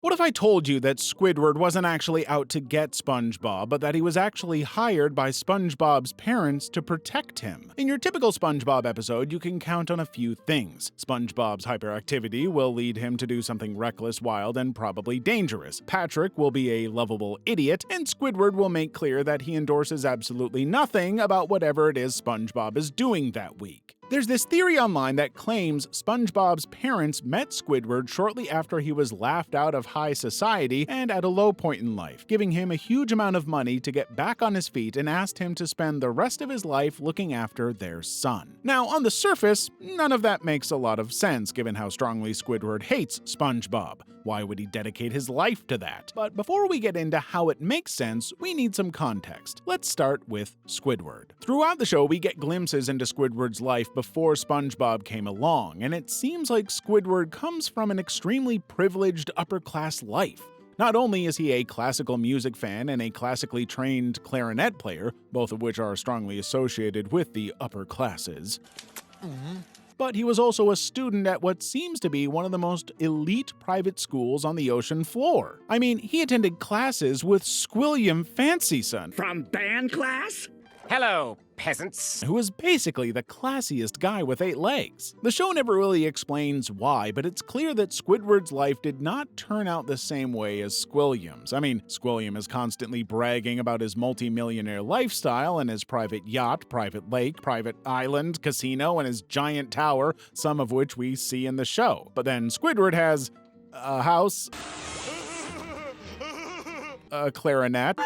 What if I told you that Squidward wasn't actually out to get SpongeBob, but that he was actually hired by SpongeBob's parents to protect him? In your typical SpongeBob episode, you can count on a few things. SpongeBob's hyperactivity will lead him to do something reckless, wild, and probably dangerous. Patrick will be a lovable idiot, and Squidward will make clear that he endorses absolutely nothing about whatever it is SpongeBob is doing that week. There's this theory online that claims SpongeBob's parents met Squidward shortly after he was laughed out of high society and at a low point in life, giving him a huge amount of money to get back on his feet and asked him to spend the rest of his life looking after their son. Now, on the surface, none of that makes a lot of sense given how strongly Squidward hates SpongeBob. Why would he dedicate his life to that? But before we get into how it makes sense, we need some context. Let's start with Squidward. Throughout the show, we get glimpses into Squidward's life before SpongeBob came along, and it seems like Squidward comes from an extremely privileged upper-class life. Not only is he a classical music fan and a classically trained clarinet player, both of which are strongly associated with the upper classes, but he was also a student at what seems to be one of the most elite private schools on the ocean floor. I mean, he attended classes with Squilliam Fancyson, From band class? Hello, peasants. who is basically the classiest guy with 8 legs. The show never really explains why, but it's clear that Squidward's life did not turn out the same way as Squilliam's. I mean, Squilliam is constantly bragging about his multi-millionaire lifestyle and his private yacht, private lake, private island, casino, and his giant tower, some of which we see in the show. But then Squidward has a house, a clarinet,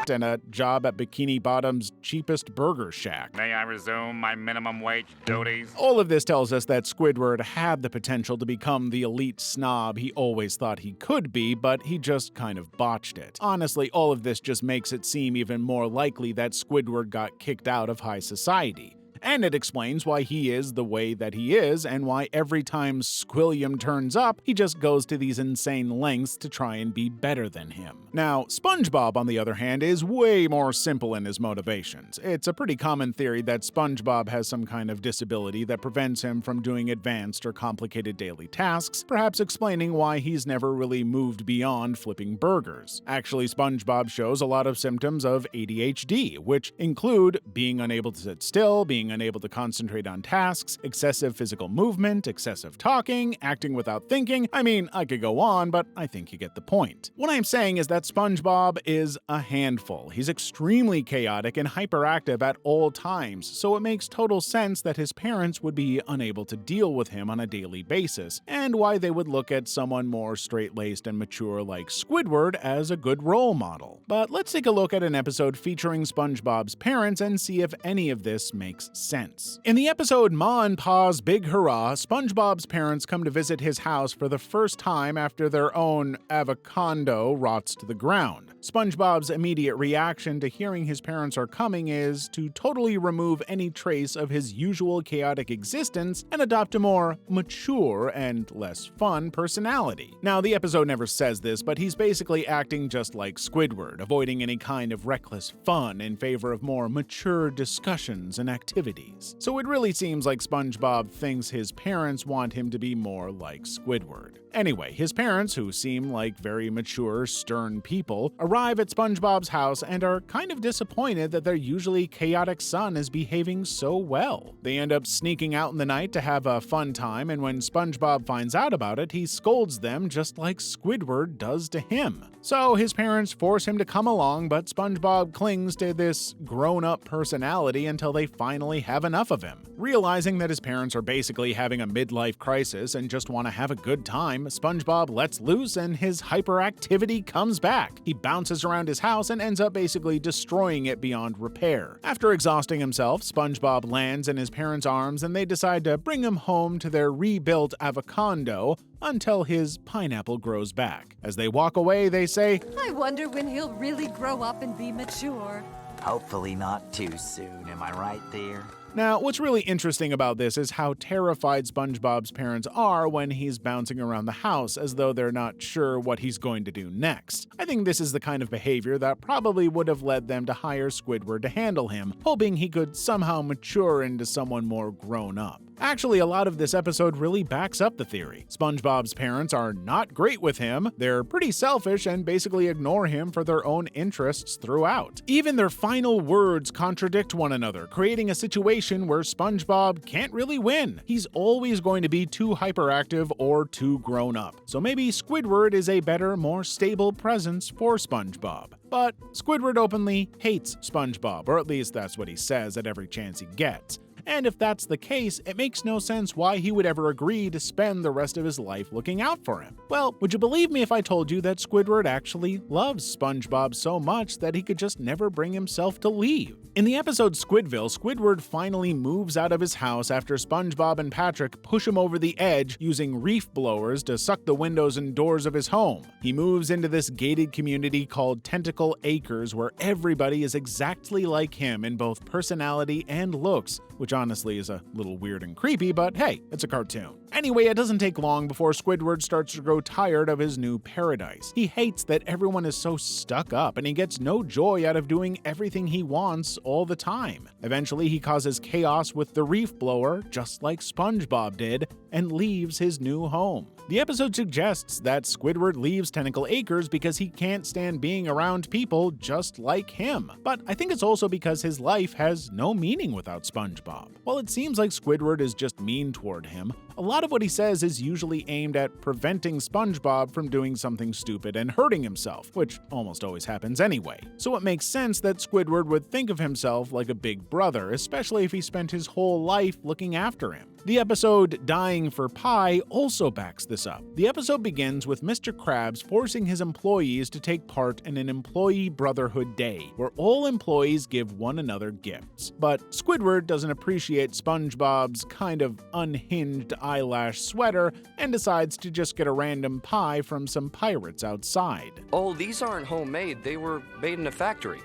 and a job at Bikini Bottom's cheapest burger shack. May I resume my minimum wage duties? All of this tells us that Squidward had the potential to become the elite snob he always thought he could be, but he just kind of botched it. Honestly, all of this just makes it seem even more likely that Squidward got kicked out of high society. And it explains why he is the way that he is, and why every time Squilliam turns up, he just goes to these insane lengths to try and be better than him. Now, SpongeBob, on the other hand, is way more simple in his motivations. It's a pretty common theory that SpongeBob has some kind of disability that prevents him from doing advanced or complicated daily tasks, perhaps explaining why he's never really moved beyond flipping burgers. Actually, SpongeBob shows a lot of symptoms of ADHD, which include being unable to sit still, being unable to concentrate on tasks, excessive physical movement, excessive talking, acting without thinking. I mean, I could go on, but I think you get the point. What I'm saying is that SpongeBob is a handful. He's extremely chaotic and hyperactive at all times, so it makes total sense that his parents would be unable to deal with him on a daily basis, and why they would look at someone more straight-laced and mature like Squidward as a good role model. But let's take a look at an episode featuring SpongeBob's parents and see if any of this makes sense. In the episode Ma and Pa's Big Hurrah, SpongeBob's parents come to visit his house for the first time after their own avocado rots to the ground. SpongeBob's immediate reaction to hearing his parents are coming is to totally remove any trace of his usual chaotic existence and adopt a more mature and less fun personality. Now, the episode never says this, but he's basically acting just like Squidward, avoiding any kind of reckless fun in favor of more mature discussions and activities. So it really seems like SpongeBob thinks his parents want him to be more like Squidward. Anyway, his parents, who seem like very mature, stern people, arrive at SpongeBob's house and are kind of disappointed that their usually chaotic son is behaving so well. They end up sneaking out in the night to have a fun time, and when SpongeBob finds out about it, he scolds them just like Squidward does to him. So his parents force him to come along, but SpongeBob clings to this grown-up personality until they finally have enough of him. Realizing that his parents are basically having a midlife crisis and just want to have a good time, SpongeBob lets loose and his hyperactivity comes back. He bounces around his house and ends up basically destroying it beyond repair. After exhausting himself, SpongeBob lands in his parents' arms and they decide to bring him home to their rebuilt avocado until his pineapple grows back. As they walk away, they say, I wonder when he'll really grow up and be mature. Hopefully not too soon, am I right there? Now, what's really interesting about this is how terrified SpongeBob's parents are when he's bouncing around the house as though they're not sure what he's going to do next. I think this is the kind of behavior that probably would have led them to hire Squidward to handle him, hoping he could somehow mature into someone more grown up. Actually, a lot of this episode really backs up the theory. SpongeBob's parents are not great with him, they're pretty selfish and basically ignore him for their own interests throughout. Even their final words contradict one another, creating a situation where SpongeBob can't really win. He's always going to be too hyperactive or too grown up. So maybe Squidward is a better, more stable presence for SpongeBob. But Squidward openly hates SpongeBob, or at least that's what he says at every chance he gets. And if that's the case, it makes no sense why he would ever agree to spend the rest of his life looking out for him. Well, would you believe me if I told you that Squidward actually loves SpongeBob so much that he could just never bring himself to leave? In the episode Squidville, Squidward finally moves out of his house after SpongeBob and Patrick push him over the edge using reef blowers to suck the windows and doors of his home. He moves into this gated community called Tentacle Acres where everybody is exactly like him in both personality and looks, which honestly is a little weird and creepy, but hey, it's a cartoon. Anyway, it doesn't take long before Squidward starts to grow tired of his new paradise. He hates that everyone is so stuck up, and he gets no joy out of doing everything he wants all the time. Eventually, he causes chaos with the reef blower, just like SpongeBob did, and leaves his new home. The episode suggests that Squidward leaves Tentacle Acres because he can't stand being around people just like him. But I think it's also because his life has no meaning without SpongeBob. While it seems like Squidward is just mean toward him, a lot of what he says is usually aimed at preventing SpongeBob from doing something stupid and hurting himself, which almost always happens anyway. So it makes sense that Squidward would think of himself like a big brother, especially if he spent his whole life looking after him. The episode Dying for Pie also backs this up. The episode begins with Mr. Krabs forcing his employees to take part in an employee brotherhood day, where all employees give one another gifts. But Squidward doesn't appreciate SpongeBob's kind of unhinged eyelash sweater and decides to just get a random pie from some pirates outside. Oh, these aren't homemade. They were made in a factory.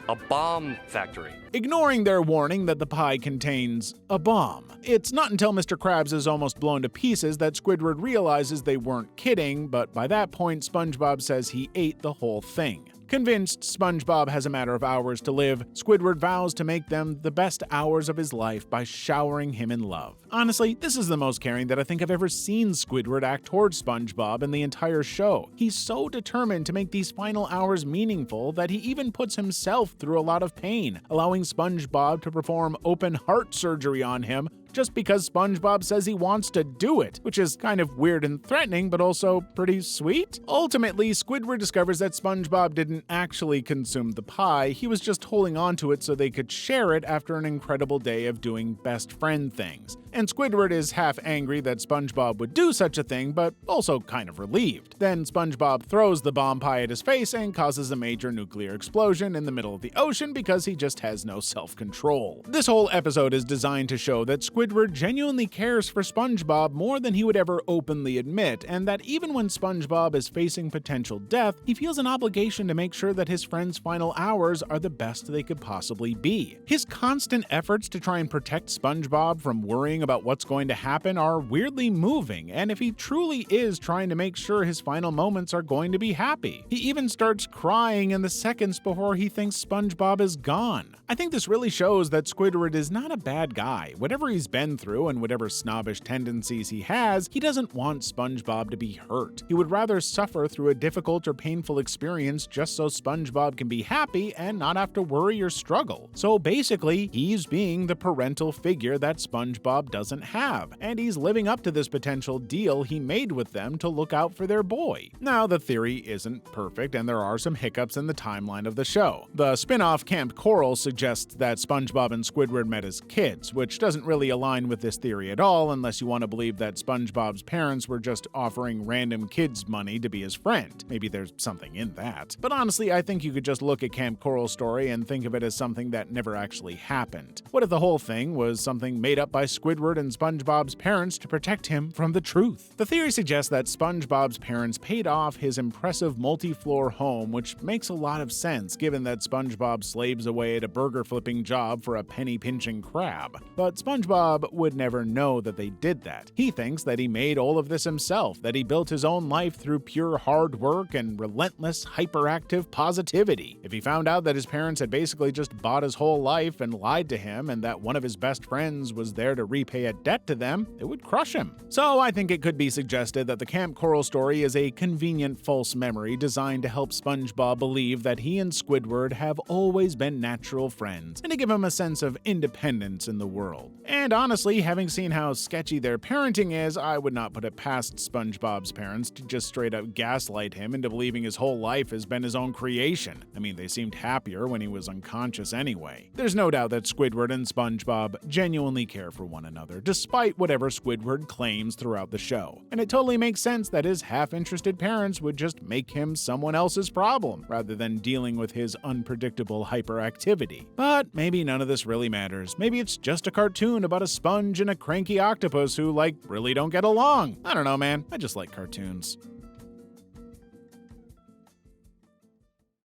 A bomb factory. Ignoring their warning that the pie contains a bomb. It's not until Mr. Krabs is almost blown to pieces that Squidward realizes they weren't kidding, but by that point SpongeBob says he ate the whole thing. Convinced SpongeBob has a matter of hours to live, Squidward vows to make them the best hours of his life by showering him in love. Honestly, this is the most caring that I think I've ever seen Squidward act towards SpongeBob in the entire show. He's so determined to make these final hours meaningful that he even puts himself through a lot of pain, allowing SpongeBob to perform open heart surgery on him just because SpongeBob says he wants to do it, which is kind of weird and threatening, but also pretty sweet. Ultimately, Squidward discovers that SpongeBob didn't actually consume the pie, he was just holding on to it so they could share it after an incredible day of doing best friend things. And Squidward is half angry that SpongeBob would do such a thing, but also kind of relieved. Then SpongeBob throws the bomb pie at his face and causes a major nuclear explosion in the middle of the ocean because he just has no self-control. This whole episode is designed to show that Squidward genuinely cares for SpongeBob more than he would ever openly admit, and that even when SpongeBob is facing potential death, he feels an obligation to make sure that his friend's final hours are the best they could possibly be. His constant efforts to try and protect SpongeBob from worrying about what's going to happen are weirdly moving, and if he truly is trying to make sure his final moments are going to be happy. He even starts crying in the seconds before he thinks SpongeBob is gone. I think this really shows that Squidward is not a bad guy. Whatever he's been through and whatever snobbish tendencies he has, he doesn't want SpongeBob to be hurt. He would rather suffer through a difficult or painful experience just so SpongeBob can be happy and not have to worry or struggle. So basically, he's being the parental figure that SpongeBob doesn't have, and he's living up to this potential deal he made with them to look out for their boy. Now, the theory isn't perfect, and there are some hiccups in the timeline of the show. The spin-off Camp Coral suggests that SpongeBob and Squidward met as kids, which doesn't really align with this theory at all unless you want to believe that SpongeBob's parents were just offering random kids money to be his friend. Maybe there's something in that. But honestly, I think you could just look at Camp Coral's story and think of it as something that never actually happened. What if the whole thing was something made up by Squidward and SpongeBob's parents to protect him from the truth? The theory suggests that SpongeBob's parents paid off his impressive multi-floor home, which makes a lot of sense given that SpongeBob slaves away at a burger-flipping job for a penny-pinching crab. But SpongeBob would never know that they did that. He thinks that he made all of this himself, that he built his own life through pure hard work and relentless, hyperactive positivity. If he found out that his parents had basically just bought his whole life and lied to him, and that one of his best friends was there to repay pay a debt to them, it would crush him. So I think it could be suggested that the Camp Coral story is a convenient false memory designed to help SpongeBob believe that he and Squidward have always been natural friends, and to give him a sense of independence in the world. And honestly, having seen how sketchy their parenting is, I would not put it past SpongeBob's parents to just straight up gaslight him into believing his whole life has been his own creation. I mean, they seemed happier when he was unconscious anyway. There's no doubt that Squidward and SpongeBob genuinely care for one another, despite whatever Squidward claims throughout the show. And it totally makes sense that his half-interested parents would just make him someone else's problem, rather than dealing with his unpredictable hyperactivity. But maybe none of this really matters. Maybe it's just a cartoon about a sponge and a cranky octopus who, really don't get along. I don't know, man. I just like cartoons.